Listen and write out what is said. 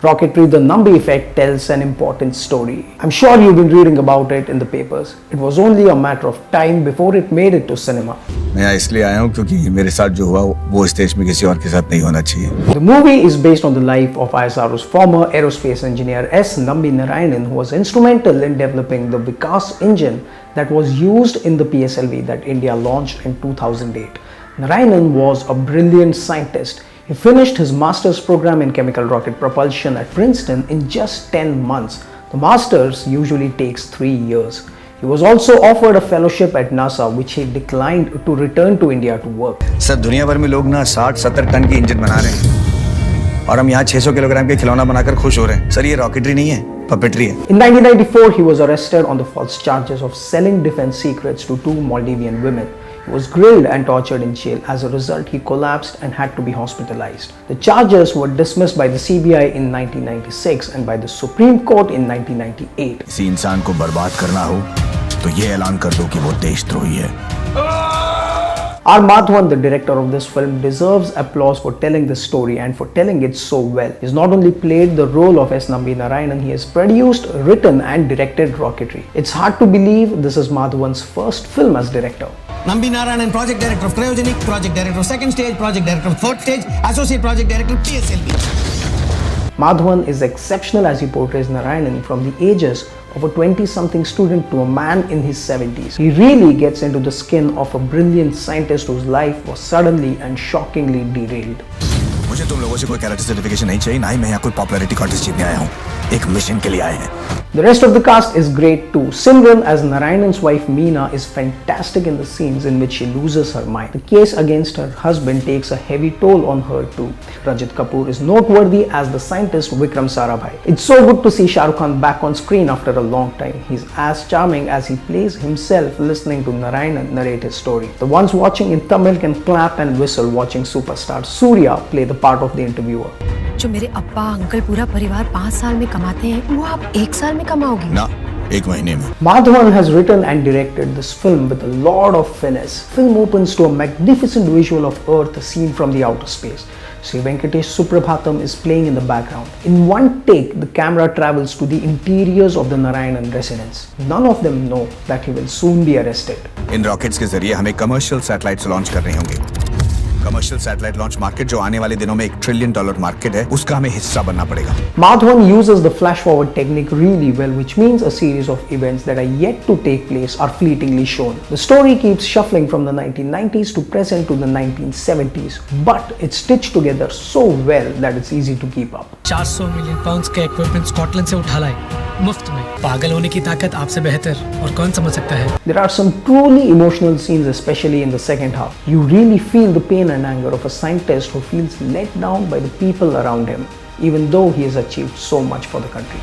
Rocketry, the Nambi effect tells an important story. I'm sure you've been reading about it in the papers. It was only a matter of time before it made it to cinema. मैं यहाँ इसलिए आया हूँ क्योंकि मेरे साथ जो हुआ वो इस देश में किसी और के साथ नहीं होना चाहिए. The movie is based on the life of ISRO's former aerospace engineer S. Nambi Narayanan, who was instrumental in developing the Vikas engine that was used in the PSLV that India launched in 2008. Narayanan was a brilliant scientist. He finished his master's program in chemical rocket propulsion at Princeton in just 10 months. The master's usually takes 3 years. He was also offered a fellowship at NASA, which he declined to return to India to work. Sir दुनिया भर में लोग ना 60-70 ton की engine बना रहे हैं और हम यहाँ 600 किलोग्राम के खिलौना बनाकर खुश हो रहे हैं. सर ये रॉकेटरी नहीं है, पपेटरी है. In 1994, he was arrested on the false charges of selling defense secrets to 2 Maldivian women. He was grilled and tortured in jail. As a result, he collapsed and had to be hospitalized. The charges were dismissed by the CBI in 1996 and by the Supreme Court in 1998. किसी इंसान को बर्बाद करना हो तो ये ऐलान कर दो कि वो देशद्रोही है. R Madhavan, the director of this film, deserves applause for telling this story and for telling it so well. He has not only played the role of S. Nambi Narayanan, he has produced, written and directed Rocketry. It's hard to believe this is Madhavan's first film as director. Nambi Narayanan, project director of Cryogenic, project director of second stage, project director of third stage, associate project director of PSLV. Madhavan is exceptional as he portrays Narayanan from the ages of a 20-something student to a man in his 70s. He really gets into the skin of a brilliant scientist whose life was suddenly and shockingly derailed. मुझे तुम लोगों से कोई character certification नहीं चाहिए, ना ही मैं यहाँ कोई पॉपुलैरिटी कॉन्टेस्ट जीतने आया हूँ. एक मिशन के लिए आए हैं. The rest of the cast is great too. Simran as Narayanan's wife Meena is fantastic in the scenes in which she loses her mind. The case against her husband takes a heavy toll on her too. Rajat Kapoor is noteworthy as the scientist Vikram Sarabhai. It's so good to see Shah Rukh Khan back on screen after a long time. He's as charming as he plays himself listening to Narayanan narrate his story. The ones watching in Tamil can clap and whistle watching superstar Surya play the part of the interviewer. जो मेरे अब्बा uncle पूरा परिवार 5 साल में कमाते हैं वो आप 1 साल में कमाओगे ना, 1 महीने में. Madhavan has written and directed this film with a lot of finesse. Film opens to a magnificent visual of Earth seen from the outer space. Sri Venkatesh Suprabhatam is playing in the background. In one take, the camera travels to the interiors of the Narayanan residence. None of them know that he will soon be arrested. In rockets के जरिए हमें commercial satellites launch करने होंगे. Commercial satellite launch market जो आने वाले दिनों में $1 ट्रिलियन मार्केट है, उसका हमें हिस्सा बनना पड़ेगा. Madhavan uses the flash forward technique really well, which means a series of events that are yet to take place are fleetingly shown. The story keeps shuffling from the 1990s to present to the 1970s, but it's stitched together so well that it's easy to keep up. 400 million pounds का equipment Scotland से उठा लाए मुफ्त में. पागल होने की ताकत आपसे बेहतर और कौन समझ सकता है. There are some truly emotional scenes, especially in the second half. You really feel the pain and anger of a scientist who feels let down by the people around him, even though he has achieved so much for the country.